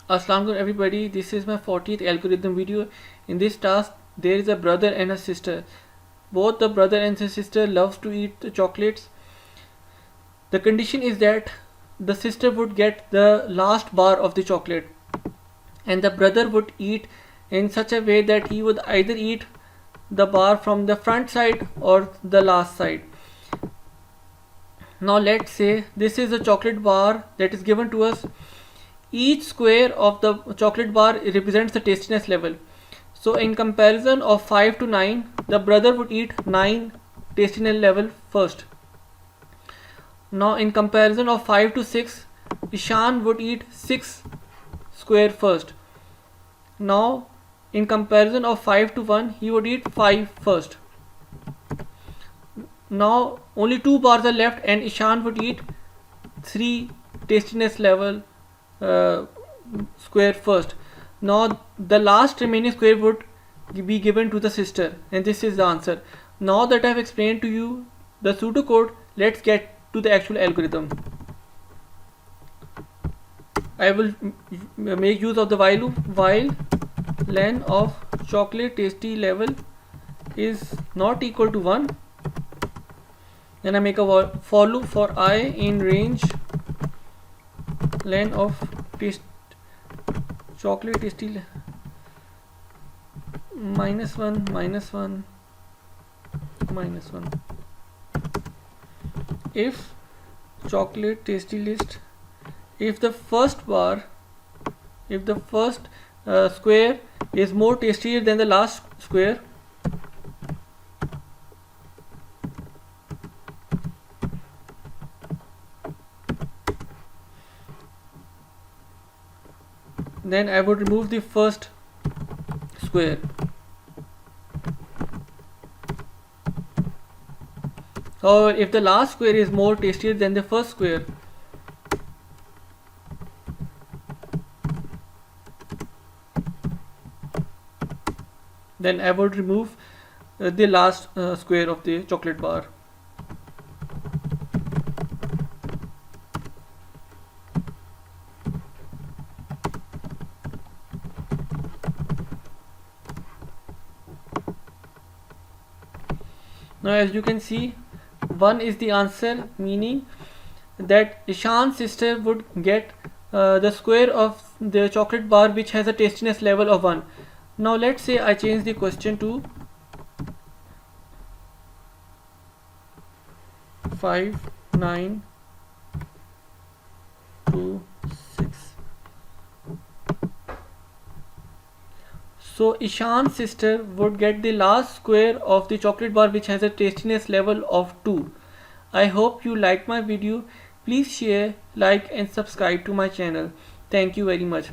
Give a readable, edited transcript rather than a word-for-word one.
Assalamu alaikum everybody, this is my 40th algorithm video. In this task there is a brother and a sister. Both the brother and the sister loves to eat the chocolates. The condition is that the sister would get the last bar of the chocolate and the brother would eat in such a way that he would either eat the bar from the front side or the last side. Now let's say this is a chocolate bar that is given to us. Each square of the chocolate bar represents the tastiness level. So in comparison of 5 to 9, the brother would eat 9 tastiness level first. Now in comparison of 5 to 6, Ishaan would eat 6 square first. Now in comparison of 5 to 1, he would eat 5 first. Now only 2 bars are left and Ishaan would eat 3 tastiness level square first. Now the last remaining square would be given to the sister, and this is the answer. Now that I have explained to you the pseudocode, let's get to the actual algorithm. I will make use of the while loop. While len of chocolate tasty level is not equal to 1, then I make a for loop for I in range len of chocolate tasty minus 1 minus 1 minus 1. If chocolate tasty list, if the first bar, if the first square is more tastier than the last square, then I would remove the first square. However, if the last square is more tastier than the first square, then I would remove the last square of the chocolate bar. Now as you can see, 1 is the answer, meaning that Ishan's sister would get the square of the chocolate bar which has a tastiness level of 1. Now let's say I change the question to 5, 9, 2, 6. So Ishan's sister would get the last square of the chocolate bar which has a tastiness level of 2. I hope you liked my video. Please share, like and subscribe to my channel. Thank you very much.